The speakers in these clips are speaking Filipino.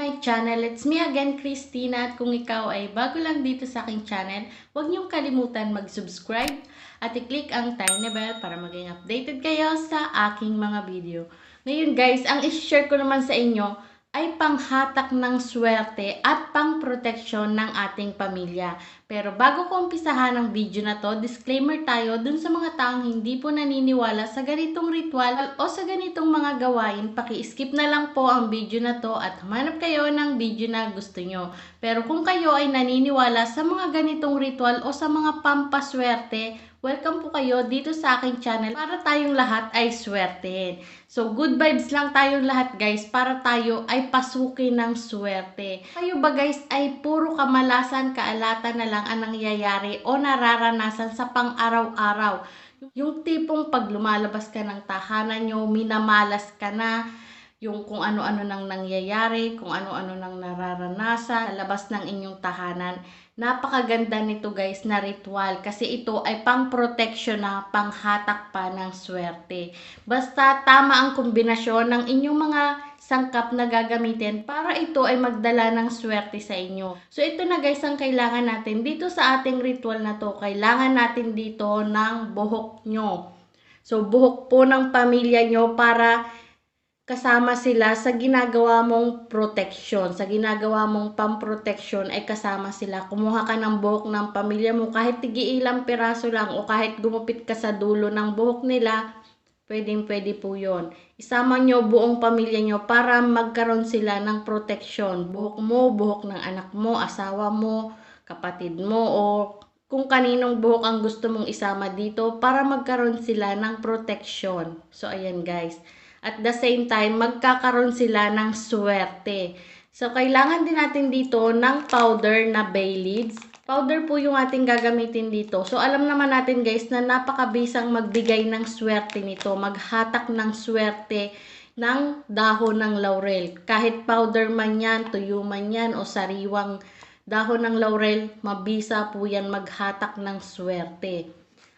my channel. It's me again, Christina. At kung ikaw ay bago lang dito sa aking channel, huwag niyong kalimutan mag-subscribe at i-click ang tiny bell para maging updated kayo sa aking mga video. Ngayon guys, ang i-share ko naman sa inyo ay panghatak ng swerte at pangproteksyon ng ating pamilya. Pero bago ko umpisahan ang video na to, disclaimer tayo dun sa mga taong hindi po naniniwala sa ganitong ritual o sa ganitong mga gawain. Paki-skip na lang po ang video na to at humanap kayo ng video na gusto nyo. Pero kung kayo ay naniniwala sa mga ganitong ritual o sa mga pampaswerte, welcome po kayo dito sa aking channel para tayong lahat ay swertein. So, good vibes lang tayong lahat guys para tayo ay pasukin ng swerte. Kayo ba guys ay puro kamalasan, kaalatan na lang ang nangyayari o nararanasan sa pang-araw-araw? Yung tipong pag lumalabas ka ng tahanan nyo, minamalas ka na, yung kung ano-ano nang nangyayari, kung ano-ano nang nararanasan sa labas ng inyong tahanan. Napakaganda nito guys na ritual kasi ito ay pang-protection na panghatak pa ng swerte. Basta tama ang kombinasyon ng inyong mga sangkap na gagamitin para ito ay magdala ng swerte sa inyo. So ito na guys ang kailangan natin dito sa ating ritual na to. Kailangan natin dito ng buhok nyo. So buhok po ng pamilya nyo para kasama sila sa ginagawa mong protection. Sa ginagawa mong pamprotection ay kasama sila. Kumuha ka ng buhok ng pamilya mo kahit tigiilang piraso lang o kahit gumupit ka sa dulo ng buhok nila, pwede po yun. Isama nyo buong pamilya nyo para magkaroon sila ng protection. Buhok mo, buhok ng anak mo, asawa mo, kapatid mo o kung kaninong buhok ang gusto mong isama dito para magkaroon sila ng protection. So ayan guys. At the same time, magkakaroon sila ng swerte. So, kailangan din natin dito ng powder na bay leaves. Powder po yung ating gagamitin dito. So, alam naman natin guys na napakabisang magbigay ng swerte nito. Maghatak ng swerte ng dahon ng laurel. Kahit powder man yan, tuyo man yan, o sariwang dahon ng laurel, mabisa po yan maghatak ng swerte.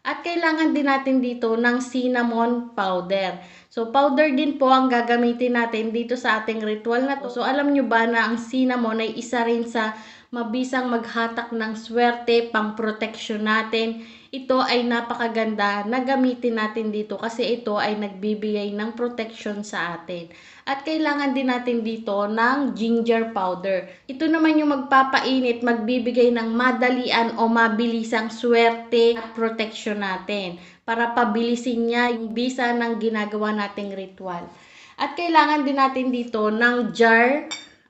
At kailangan din natin dito ng cinnamon powder. So, powder din po ang gagamitin natin dito sa ating ritual na to. So, alam nyo ba na ang cinnamon ay isa rin sa mabisang maghatak ng swerte, pang protection natin. Ito ay napakaganda na gamitin natin dito kasi ito ay nagbibigay ng protection sa atin. At kailangan din natin dito ng ginger powder. Ito naman yung magpapainit, magbibigay ng madalian o mabilisang swerte at protection natin para pabilisin niya yung bisa ng ginagawa nating ritual. At kailangan din natin dito ng jar.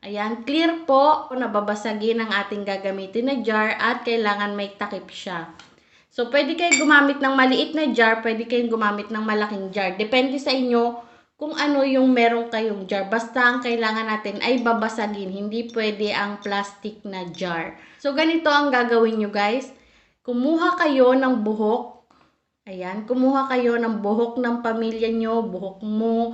Ayan, clear po, nababasagin ang ating gagamitin na jar at kailangan may takip siya. So, pwede kayong gumamit ng maliit na jar, pwede kayong gumamit ng malaking jar. Depende sa inyo kung ano yung meron kayong jar. Basta ang kailangan natin ay babasagin, hindi pwede ang plastic na jar. So, ganito ang gagawin nyo guys. Kumuha kayo ng buhok. Ayan, kumuha kayo ng buhok ng pamilya nyo, buhok mo.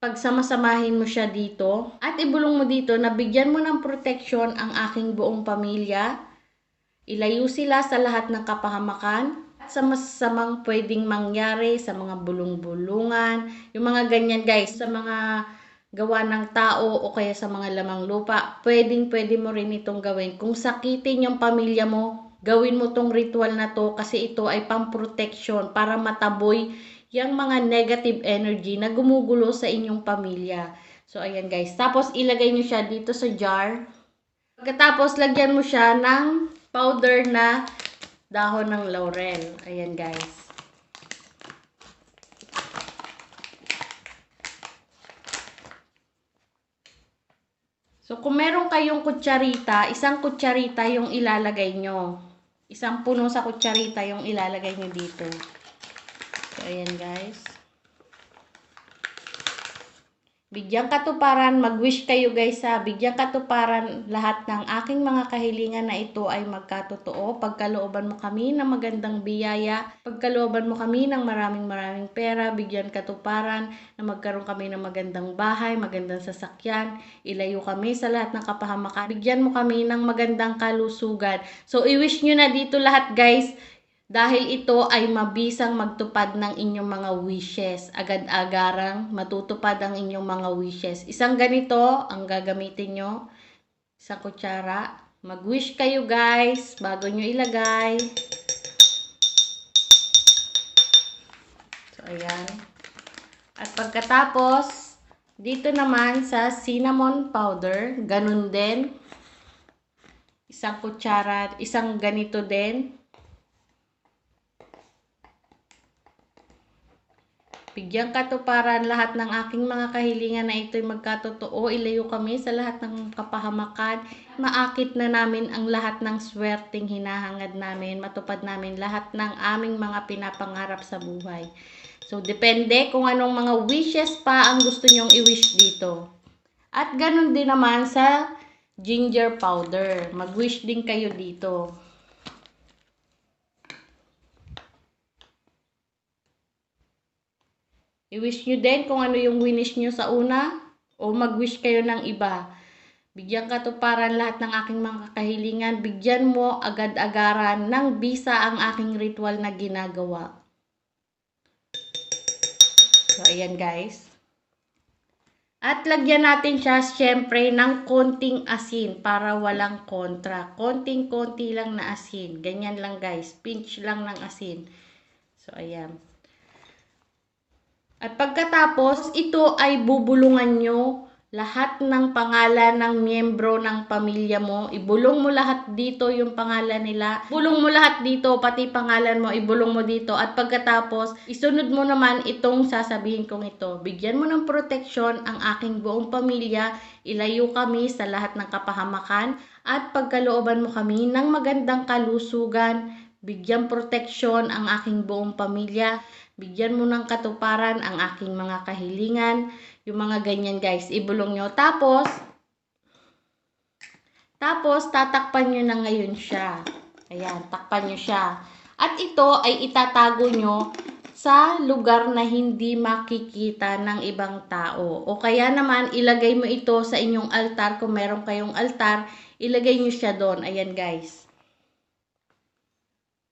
Pagsama-samahin mo siya dito at ibulong mo dito na bigyan mo ng protection ang aking buong pamilya. Ilayo sila sa lahat ng kapahamakan at sa masasamang pwedeng mangyari sa mga bulong-bulungan. Yung mga ganyan guys, sa mga gawa ng tao o kaya sa mga lamang lupa, pwede mo rin itong gawin. Kung sakitin yung pamilya mo, gawin mo tong ritual na to kasi ito ay pang-protection para mataboy yung mga negative energy na gumugulo sa inyong pamilya. So, ayan guys. Tapos, ilagay nyo siya dito sa jar. Pagkatapos, lagyan mo siya ng powder na dahon ng laurel. Ayan guys. So, kung meron kayong kutsarita, isang kutsarita yung ilalagay nyo. Isang puno sa kutsarita yung ilalagay nyo dito. So, ayan guys. Bigyang katuparan, mag-wish kayo guys ha. Bigyang katuparan lahat ng aking mga kahilingan na ito ay magkatotoo. Pagkalooban mo kami ng magandang biyaya. Pagkalooban mo kami ng maraming pera. Bigyan katuparan na magkaroon kami ng magandang bahay, magandang sasakyan. Ilayo kami sa lahat ng kapahamakan. Bigyan mo kami ng magandang kalusugan. So, i-wish nyo na dito lahat guys. Dahil ito ay mabisang magtupad ng inyong mga wishes. Agad-agarang matutupad ang inyong mga wishes. Isang ganito ang gagamitin nyo. Isang kutsara. Mag-wish kayo guys bago nyo ilagay. So, ayan. At pagkatapos, dito naman sa cinnamon powder, ganun din. Isang kutsara, isang ganito din. Bigyang katuparan lahat ng aking mga kahilingan na ito'y magkatotoo. Ilayo kami sa lahat ng kapahamakan. Maakit na namin ang lahat ng swerteng hinahangad namin. Matupad namin lahat ng aming mga pinapangarap sa buhay. So, depende kung anong mga wishes pa ang gusto nyong i-wish dito. At ganun din naman sa ginger powder. Mag-wish din kayo dito. I-wish nyo din kung ano yung winish nyo sa una o mag-wish kayo ng iba. Bigyan katuparan lahat ng aking mga kahilingan. Bigyan mo agad-agaran ng bisa ang aking ritual na ginagawa. So, ayan guys. At lagyan natin siya syempre ng konting asin para walang kontra. Konting-konti lang na asin. Ganyan lang guys. Pinch lang ng asin. So, ayan. At pagkatapos, ito ay bubulungan nyo lahat ng pangalan ng miyembro ng pamilya mo. Ibulong mo lahat dito yung pangalan nila. Bulong mo lahat dito, pati pangalan mo, ibulong mo dito. At pagkatapos, isunod mo naman itong sasabihin kong ito. Bigyan mo ng proteksyon ang aking buong pamilya. Ilayo kami sa lahat ng kapahamakan. At pagkalooban mo kami ng magandang kalusugan. Bigyan proteksyon ang aking buong pamilya. Bigyan mo ng katuparan ang aking mga kahilingan. Yung mga ganyan guys, ibulong nyo. Tapos, tatakpan nyo na ngayon siya. Ayan, takpan nyo siya. At ito ay itatago nyo sa lugar na hindi makikita ng ibang tao. O kaya naman, ilagay mo ito sa inyong altar. Kung meron kayong altar, ilagay nyo siya doon. Ayan guys.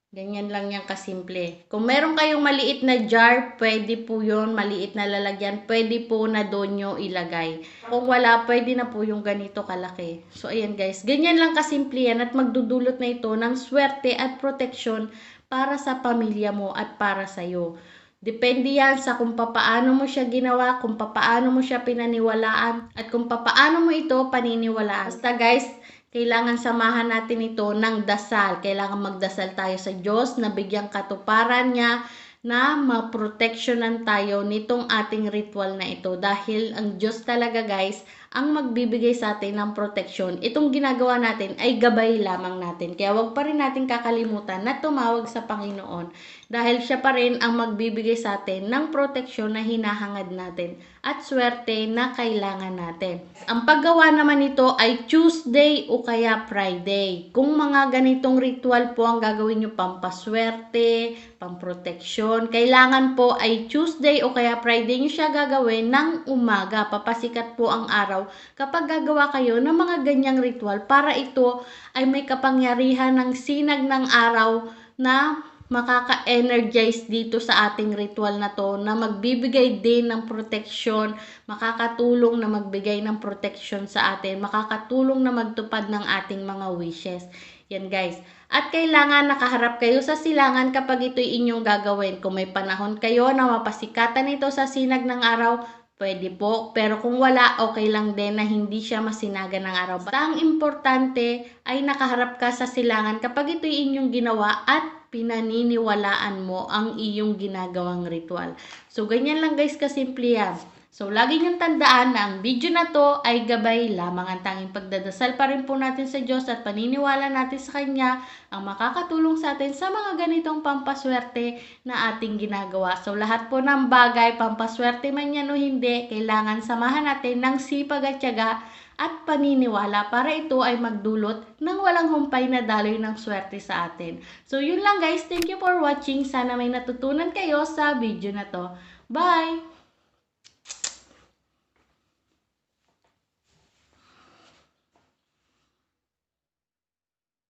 Ganyan lang yan kasimple. Kung meron kayong maliit na jar, pwede po yun. Maliit na lalagyan, pwede po na doon nyo ilagay. Kung wala, pwede na po yung ganito kalaki. So, ayan guys. Ganyan lang kasimple yan at magdudulot na ito ng swerte at proteksyon para sa pamilya mo at para sa'yo. Depende yan sa kung papaano mo siya ginawa, kung papaano mo siya pinaniwalaan, at kung papaano mo ito paniniwalaan. Basta guys, kailangan samahan natin ito ng dasal. Kailangan magdasal tayo sa Diyos na bigyang katuparan niya na maproteksyonan tayo nitong ating ritual na ito. Dahil ang Diyos talaga guys, ang magbibigay sa atin ng proteksyon. Itong ginagawa natin ay gabay lamang natin. Kaya wag pa rin natin kakalimutan na tumawag sa Panginoon. Dahil siya pa rin ang magbibigay sa atin ng proteksyon na hinahangad natin at swerte na kailangan natin. Ang paggawa naman nito ay Tuesday o kaya Friday. Kung mga ganitong ritual po ang gagawin nyo, pampaswerte, pamproteksyon, kailangan po ay Tuesday o kaya Friday nyo siya gagawin ng umaga. Papasikat po ang araw kapag gagawa kayo ng mga ganyang ritual para ito ay may kapangyarihan ng sinag ng araw na makaka-energize dito sa ating ritual na to na magbibigay din ng proteksyon, makakatulong na magbigay ng proteksyon sa atin, makakatulong na magtupad ng ating mga wishes. Yan guys. At kailangan nakaharap kayo sa silangan kapag ito'y inyong gagawin. Kung may panahon kayo na mapasikatan ito sa sinag ng araw, pwede po. Pero kung wala, okay lang din na hindi siya masinaga ng araw. Basta ang importante ay nakaharap ka sa silangan kapag ito'y inyong ginawa at pinaniniwalaan mo ang iyong ginagawang ritual. So, ganyan lang guys kasimple yan. So, lagi niyong tandaan na ang video na to ay gabay lamang. Ang tanging pagdadasal pa rin po natin sa Diyos at paniniwala natin sa Kanya ang makakatulong sa atin sa mga ganitong pampaswerte na ating ginagawa. So, lahat po ng bagay, pampaswerte man yan o hindi, kailangan samahan natin ng sipag at tiyaga at paniniwala para ito ay magdulot ng walang humpay na daloy ng swerte sa atin. So, yun lang guys. Thank you for watching. Sana may natutunan kayo sa video na to. Bye!